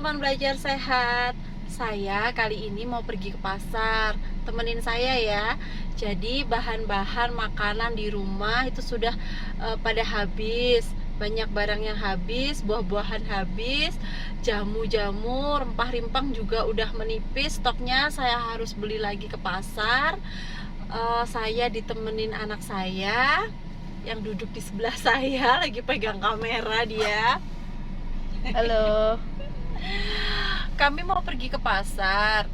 teman belajar sehat. Saya kali ini mau pergi ke pasar. Temenin saya ya. Jadi bahan-bahan makanan di rumah itu sudah pada habis. Banyak barang yang habis, buah-buahan habis, jamu-jamu, rempah-rimpang juga udah menipis stoknya. Saya harus beli lagi ke pasar. Saya ditemenin anak saya yang duduk di sebelah saya, lagi pegang kamera dia. Halo. Kami mau pergi ke pasar.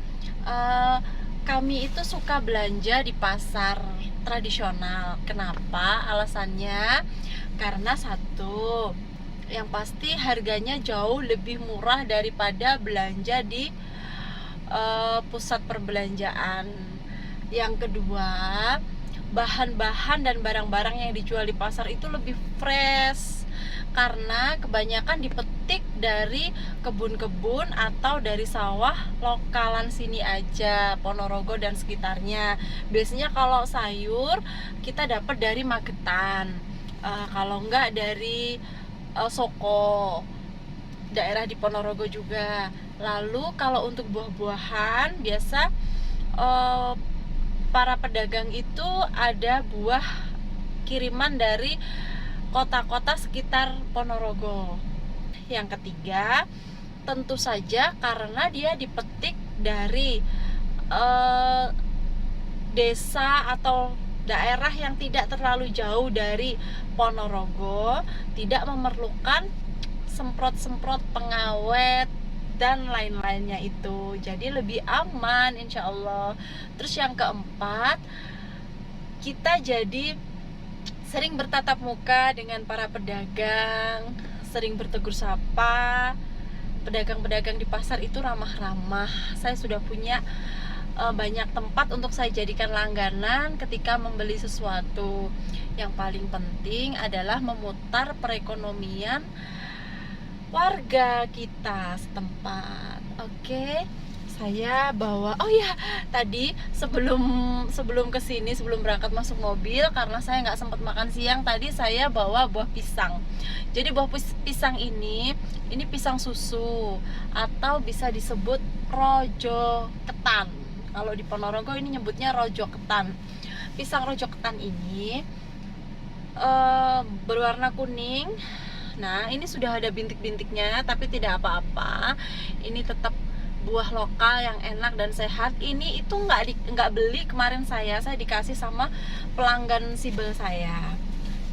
Kami itu suka belanja di pasar tradisional. Kenapa? Alasannya karena satu, yang pasti harganya jauh lebih murah daripada belanja di pusat perbelanjaan. Yang kedua, bahan-bahan dan barang-barang yang dijual di pasar itu lebih fresh karena kebanyakan dipetik dari kebun-kebun atau dari sawah lokalan sini aja, Ponorogo dan sekitarnya. Biasanya kalau sayur kita dapat dari Magetan, kalau enggak dari Soko, daerah di Ponorogo juga. Lalu kalau untuk buah-buahan biasa para pedagang itu ada buah kiriman dari kota-kota sekitar Ponorogo. Yang ketiga, tentu saja karena dia dipetik dari desa atau daerah yang tidak terlalu jauh dari Ponorogo, tidak memerlukan semprot-semprot pengawet dan lain-lainnya itu. Jadi lebih aman insya Allah. Terus yang keempat, kita jadi sering bertatap muka dengan para pedagang, sering bertegur sapa. Pedagang-pedagang di pasar itu ramah-ramah. Saya sudah punya banyak tempat untuk saya jadikan langganan ketika membeli sesuatu. Yang paling penting adalah memutar perekonomian warga kita setempat. Oke. Saya bawa, oh ya, tadi sebelum kesini, sebelum berangkat masuk mobil, karena saya nggak sempat makan siang, tadi saya bawa buah pisang. Jadi buah pisang ini pisang susu atau bisa disebut rojo ketan. Kalau di Ponorogo ini nyebutnya rojo ketan. Pisang rojo ketan ini berwarna kuning. Nah, ini sudah ada bintik-bintiknya, tapi tidak apa-apa. Ini tetap buah lokal yang enak dan sehat. Ini itu nggak beli kemarin, saya dikasih sama pelanggan sibel saya.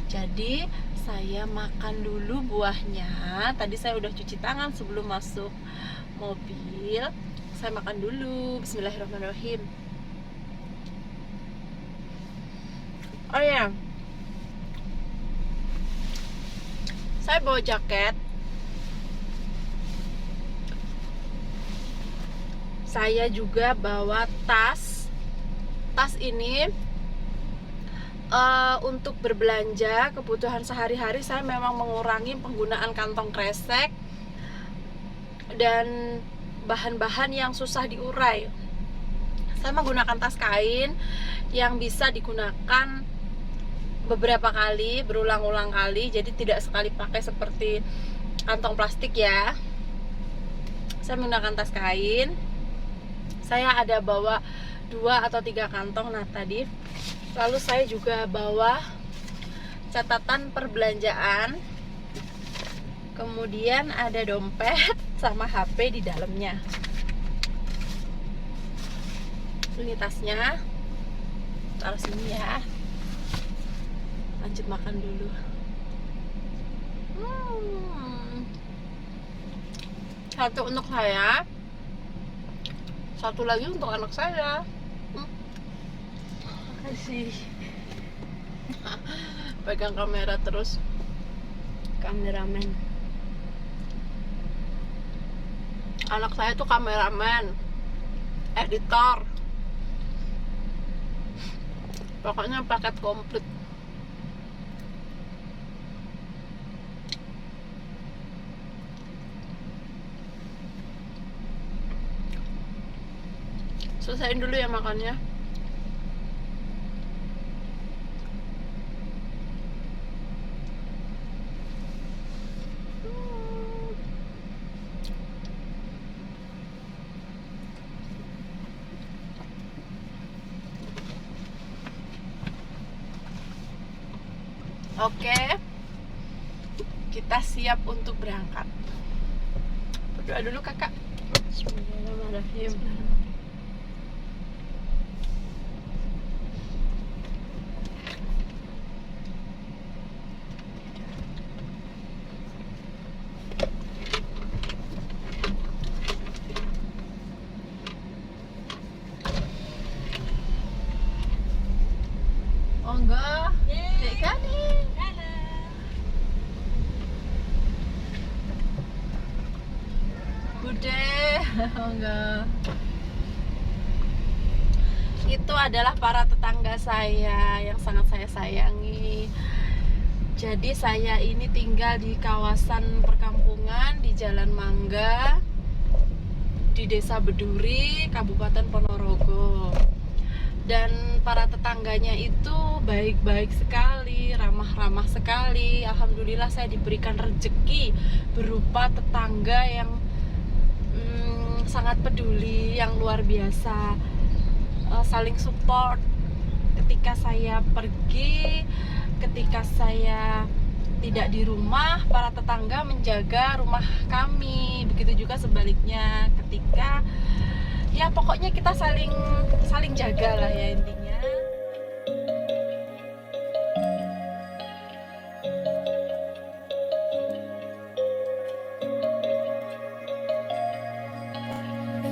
Jadi saya makan dulu buahnya. Tadi saya udah cuci tangan sebelum masuk mobil. Saya makan dulu. Bismillahirrahmanirrahim. Oh ya, saya bawa jaket. Saya juga bawa tas. Tas ini untuk berbelanja kebutuhan sehari-hari. Saya memang mengurangi penggunaan kantong kresek dan bahan-bahan yang susah diurai. Saya menggunakan tas kain yang bisa digunakan beberapa kali, berulang-ulang kali. Jadi tidak sekali pakai seperti kantong plastik ya. Saya menggunakan tas kain. Saya ada bawa 2 atau 3 kantong tadi. Lalu saya juga bawa catatan perbelanjaan. Kemudian ada dompet sama HP di dalamnya. Ini tasnya. Taruh sini ya. Lanjut makan dulu. Satu untuk saya, satu lagi untuk anak saya. Makasih. Pegang kamera terus, kameramen. Anak saya tuh kameramen, editor, pokoknya paket komplit. Selesaiin dulu ya makannya. Oke, kita siap untuk berangkat. Berdoa dulu kakak. Bismillahirrahmanirrahim. Oh enggak, Dek Kani. Bude, oh enggak. Itu adalah para tetangga saya yang sangat saya sayangi. Jadi saya ini tinggal di kawasan perkampungan di Jalan Mangga, di Desa Beduri, Kabupaten Ponorogo. Dan para tetangganya itu baik-baik sekali, ramah-ramah sekali. Alhamdulillah saya diberikan rezeki berupa tetangga yang sangat peduli, yang luar biasa, saling support ketika saya pergi, ketika saya tidak di rumah, para tetangga menjaga rumah kami. Begitu juga sebaliknya, ketika ya pokoknya kita saling jaga lah ya intinya.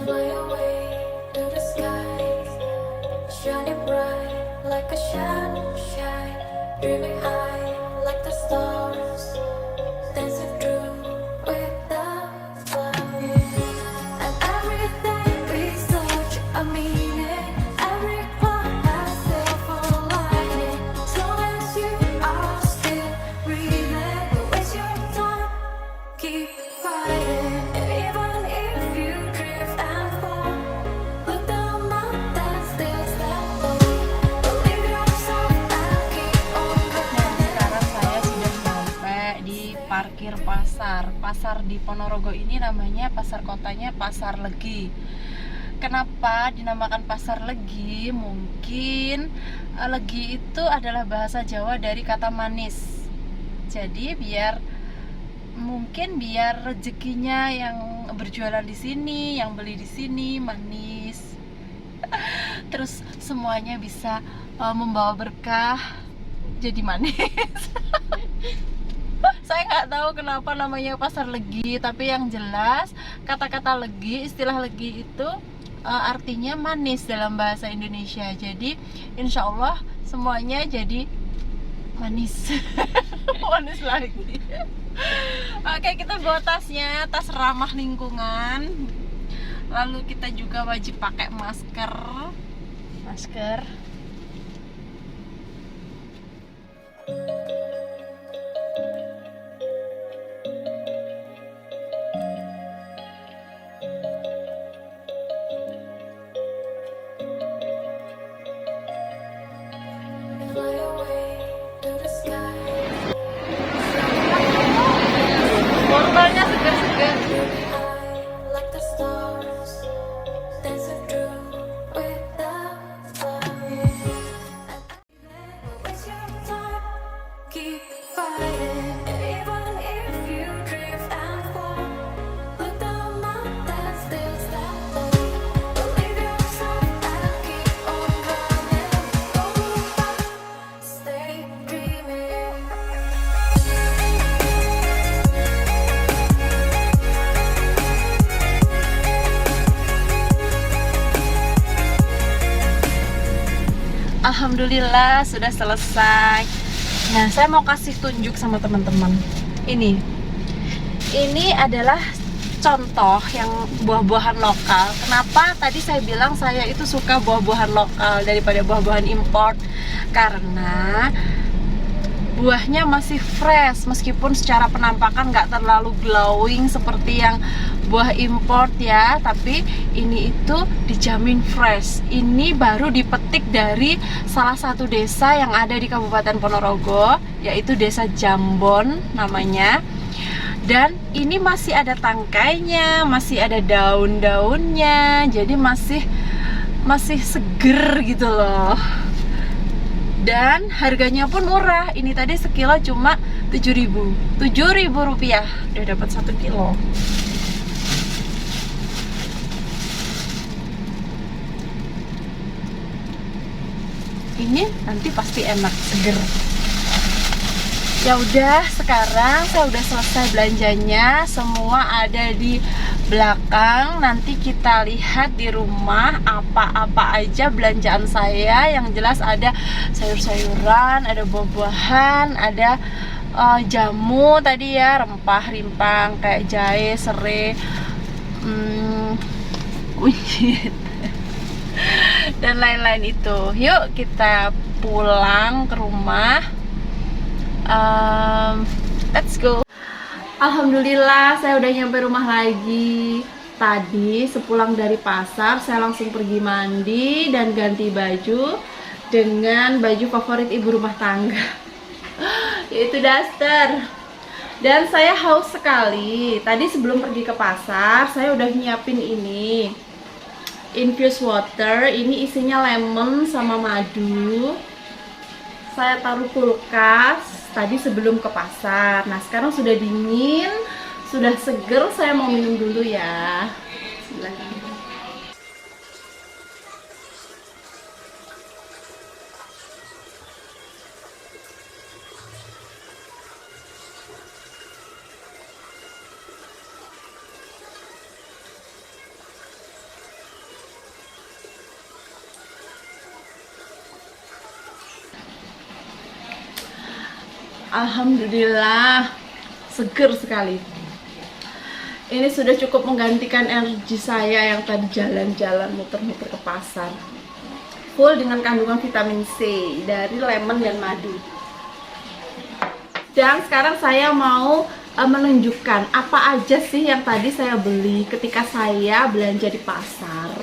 Fly away to the skies, shining bright like a sunshine, dreaming high like the stars, dancing through with the flowers. And everything is such a meaning, every cloud has silver lining. As long as you are still breathing, don't waste your time, keep fighting. And even if you drift and fall, look down, mountain still stand tall. Believe yourself and keep on running. Sekarang saya sudah sampai di parkir pasar. Pasar di Ponorogo ini namanya pasar kotanya Pasar Legi. Kenapa dinamakan Pasar Legi? Mungkin Legi itu adalah bahasa Jawa dari kata manis. Jadi mungkin biar rezekinya yang berjualan di sini, yang beli di sini manis. Terus semuanya bisa membawa berkah, jadi manis. Saya nggak tahu kenapa namanya Pasar Legi, tapi yang jelas kata-kata legi, istilah legi itu artinya manis dalam bahasa Indonesia. Jadi insya Allah semuanya jadi manis. Manis lagi. Oke, kita bawa tasnya, tas ramah lingkungan. Lalu kita juga wajib pakai masker. Fly away to the sky, Wortelnya segar-segar. high like the stars, dancing through with the flowers. Don't waste your time, keep fighting. And even if you drift and fall, look down, mountain still stand tall. Believe yourself and keep on running. Don't look back, stay dreaming. Alhamdulillah sudah selesai. Nah, saya mau kasih tunjuk sama teman-teman. Ini adalah contoh yang buah-buahan lokal. Kenapa tadi saya bilang saya itu suka buah-buahan lokal daripada buah-buahan import? Karena buahnya masih fresh, meskipun secara penampakan nggak terlalu glowing seperti yang buah import ya, tapi ini itu dijamin fresh. Ini baru dipetik dari salah satu desa yang ada di Kabupaten Ponorogo, yaitu Desa Jambon namanya. Dan ini masih ada tangkainya, masih ada daun-daunnya, jadi masih seger gitu loh. Dan harganya pun murah. Ini tadi sekilo cuma 7.000 rupiah. Udah dapat 1 kilo. Ini nanti pasti enak, seger. Ya udah, sekarang saya udah selesai belanjanya, semua ada di belakang. Nanti kita lihat di rumah apa-apa aja belanjaan saya. Yang jelas ada sayur-sayuran, ada buah-buahan, ada jamu tadi ya, rempah-rimpang kayak jahe, serai, kunyit dan lain-lain itu. Yuk kita pulang ke rumah. Let's go. Alhamdulillah saya udah nyampe rumah lagi. Tadi sepulang dari pasar saya langsung pergi mandi dan ganti baju dengan baju favorit ibu rumah tangga, yaitu daster. Dan saya haus sekali. Tadi sebelum pergi ke pasar saya udah nyiapin ini, infused water. Ini isinya lemon sama madu. Saya taruh kulkas tadi sebelum ke pasar. Nah sekarang sudah dingin, sudah seger. Saya mau minum dulu ya. Bismillahirrahmanirrahim. Alhamdulillah, seger sekali. Ini sudah cukup menggantikan energi saya yang tadi jalan-jalan muter-muter ke pasar. Full dengan kandungan vitamin C dari lemon dan madu. Dan sekarang saya mau menunjukkan apa aja sih yang tadi saya beli ketika saya belanja di pasar.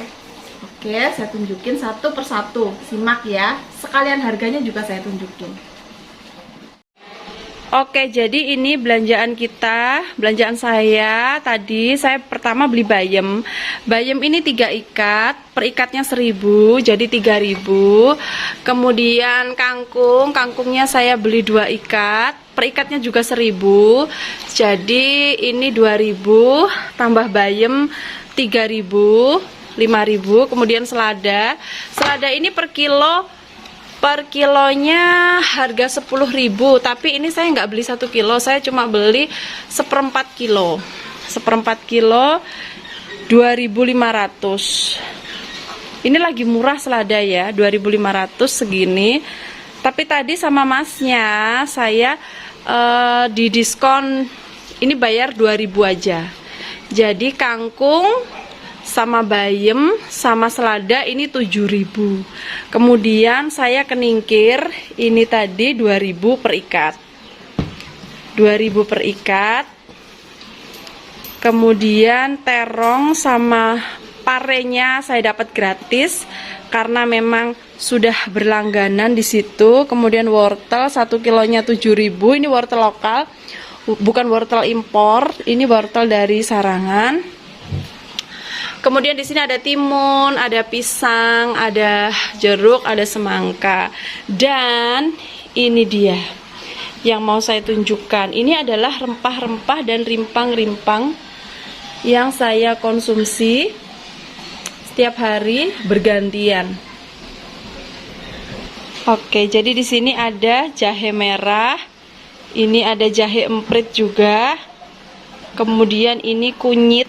Oke, saya tunjukin satu persatu. Simak ya. Sekalian harganya juga saya tunjukin. Oke, jadi ini belanjaan kita, belanjaan saya. Tadi saya pertama beli bayam. Bayam ini 3 ikat, per ikatnya 1.000, jadi 3.000. Kemudian kangkungnya saya beli 2 ikat, per ikatnya juga 1.000. Jadi ini 2.000 tambah bayam 3.000, 5.000. Kemudian selada ini per kilonya harga 10.000, tapi ini saya nggak beli 1 kilo, saya cuma beli seperempat kilo 2.500. Ini lagi murah selada ya, 2.500 segini. Tapi tadi sama masnya saya di diskon, ini bayar 2.000 aja. Jadi kangkung sama bayam sama selada ini 7.000. Kemudian saya keningkir ini tadi 2.000 per ikat. 2.000 per ikat. Kemudian terong sama parenya saya dapat gratis karena memang sudah berlangganan di situ. Kemudian wortel 1 kilonya 7.000. Ini wortel lokal, bukan wortel impor. Ini wortel dari Sarangan. Kemudian di sini ada timun, ada pisang, ada jeruk, ada semangka. Dan ini dia yang mau saya tunjukkan. Ini adalah rempah-rempah dan rimpang-rimpang yang saya konsumsi setiap hari bergantian. Oke, jadi di sini ada jahe merah. Ini ada jahe emprit juga. Kemudian ini kunyit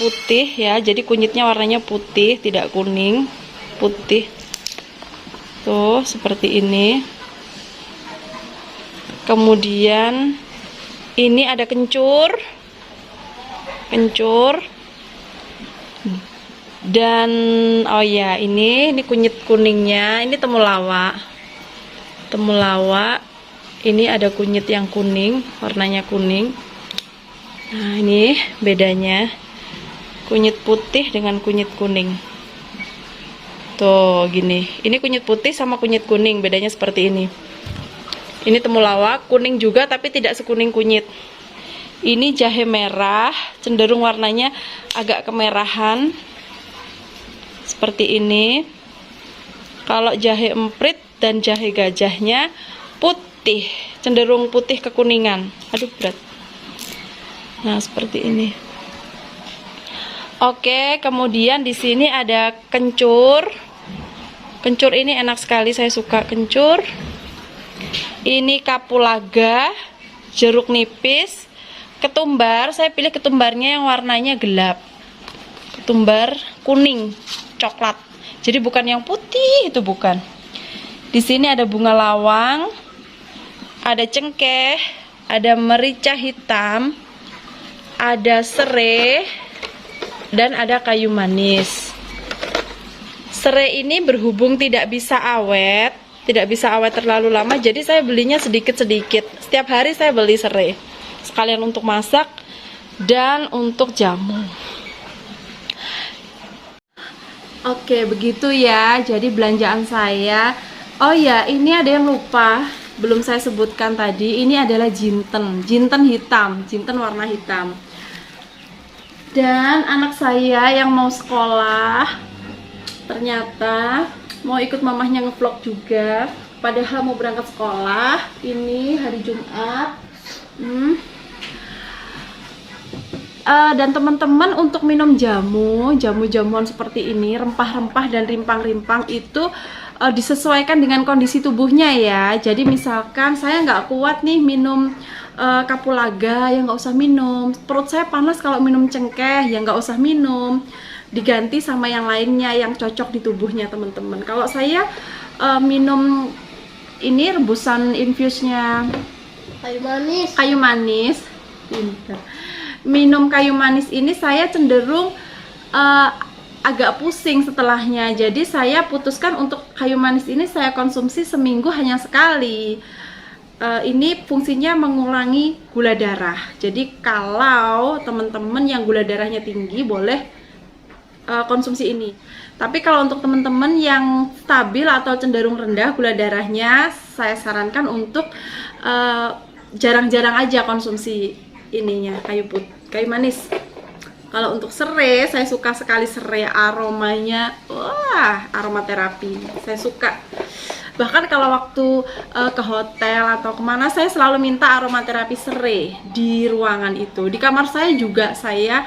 putih ya, jadi kunyitnya warnanya putih, tidak kuning, putih tuh seperti ini. Kemudian ini ada kencur dan oh ya, ini kunyit kuningnya. Ini temulawak. Ini ada kunyit yang kuning, warnanya kuning. Nah ini bedanya kunyit putih dengan kunyit kuning. Tuh gini, ini kunyit putih sama kunyit kuning, bedanya seperti ini. Ini temulawak, kuning juga tapi tidak sekuning kunyit. Ini jahe merah, cenderung warnanya agak kemerahan seperti ini. Kalau jahe emprit dan jahe gajahnya putih, cenderung putih kekuningan. Aduh berat. Nah, seperti ini. Oke, kemudian di sini ada kencur. Kencur ini enak sekali, saya suka kencur. Ini kapulaga, jeruk nipis, ketumbar. Saya pilih ketumbarnya yang warnanya gelap. Ketumbar kuning, coklat. Jadi bukan yang putih, itu bukan. Di sini ada bunga lawang, ada cengkeh, ada merica hitam, ada serai, dan ada kayu manis. Serai ini berhubung tidak bisa awet terlalu lama, jadi saya belinya sedikit-sedikit. Setiap hari saya beli serai, sekalian untuk masak dan untuk jamu. Oke, begitu ya. Jadi belanjaan saya. Oh ya, ini ada yang lupa, belum saya sebutkan tadi. Ini adalah jinten hitam, jinten warna hitam. Dan anak saya yang mau sekolah ternyata mau ikut mamahnya ngevlog juga, padahal mau berangkat sekolah. Ini hari Jumat. Dan teman-teman, untuk minum jamuan seperti ini, rempah-rempah dan rimpang-rimpang itu disesuaikan dengan kondisi tubuhnya ya. Jadi misalkan saya nggak kuat nih minum kapulaga, ya nggak usah minum. Perut saya panas kalau minum cengkeh, ya nggak usah minum. Diganti sama yang lainnya yang cocok di tubuhnya teman-teman. Kalau saya minum ini rebusan infusnya kayu manis. Pintar. Minum kayu manis ini saya cenderung agak pusing setelahnya. Jadi saya putuskan untuk kayu manis ini saya konsumsi seminggu hanya sekali. Ini fungsinya mengurangi gula darah. Jadi kalau teman-teman yang gula darahnya tinggi boleh konsumsi ini. Tapi kalau untuk teman-teman yang stabil atau cenderung rendah gula darahnya, saya sarankan untuk jarang-jarang aja konsumsi ininya, kayu manis. Kalau untuk serai, saya suka sekali serai, aromanya, wah, aromaterapi. Saya suka. Bahkan kalau waktu ke hotel atau kemana, saya selalu minta aromaterapi serai di ruangan itu. Di kamar saya juga saya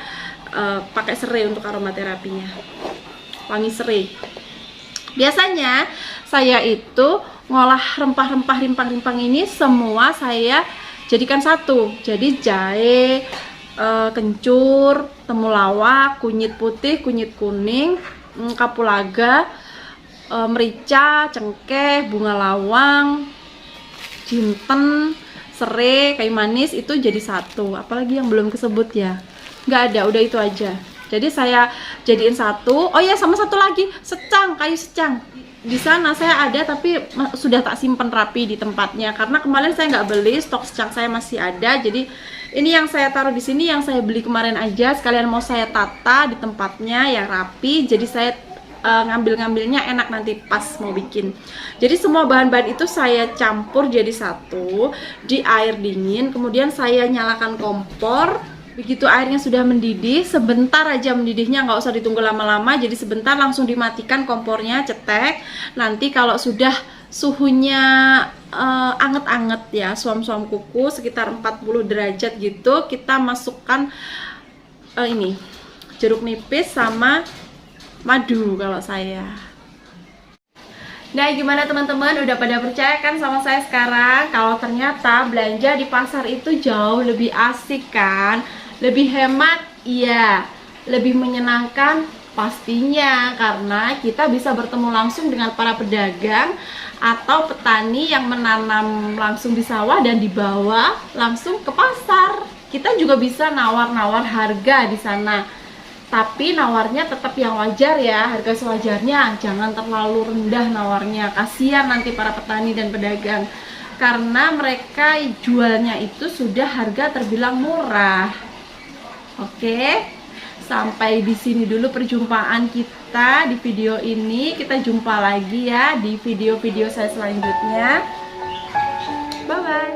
pakai serai untuk aromaterapinya, wangi serai. Biasanya saya itu ngolah rempah-rempah rimpang-rimpang ini semua saya jadikan satu. Jadi jahe, kencur, temulawak, kunyit putih, kunyit kuning, kapulaga, merica, cengkeh, bunga lawang, jinten, serai, kayu manis, itu jadi satu. Apalagi yang belum kesebut ya? Nggak ada, udah itu aja. Jadi saya jadiin satu. Oh ya, sama satu lagi, secang, kayu secang. Di sana saya ada, tapi sudah tak simpen rapi di tempatnya. Karena kemarin saya nggak beli, stok secang saya masih ada. Jadi ini yang saya taruh di sini, yang saya beli kemarin aja. Sekalian mau saya tata di tempatnya yang rapi. Jadi saya ngambil-ngambilnya enak nanti pas mau bikin. Jadi semua bahan-bahan itu saya campur jadi satu di air dingin. Kemudian saya nyalakan kompor. Begitu airnya sudah mendidih, sebentar aja mendidihnya, nggak usah ditunggu lama-lama. Jadi sebentar langsung dimatikan kompornya, cetek. Nanti kalau sudah suhunya anget-anget ya, suam-suam kuku sekitar 40 derajat gitu, kita masukkan ini jeruk nipis sama madu kalau saya. Nah, gimana teman-teman, udah pada percaya kan sama saya sekarang kalau ternyata belanja di pasar itu jauh lebih asik kan? Lebih hemat, iya. Lebih menyenangkan, pastinya, karena kita bisa bertemu langsung dengan para pedagang atau petani yang menanam langsung di sawah dan dibawa langsung ke pasar. Kita juga bisa nawar-nawar harga di sana. Tapi nawarnya tetap yang wajar ya, harga sewajarnya, jangan terlalu rendah nawarnya. Kasihan nanti para petani dan pedagang, karena mereka jualnya itu sudah harga terbilang murah. Oke, sampai di sini dulu perjumpaan kita di video ini. Kita jumpa lagi ya di video-video saya selanjutnya. Bye-bye.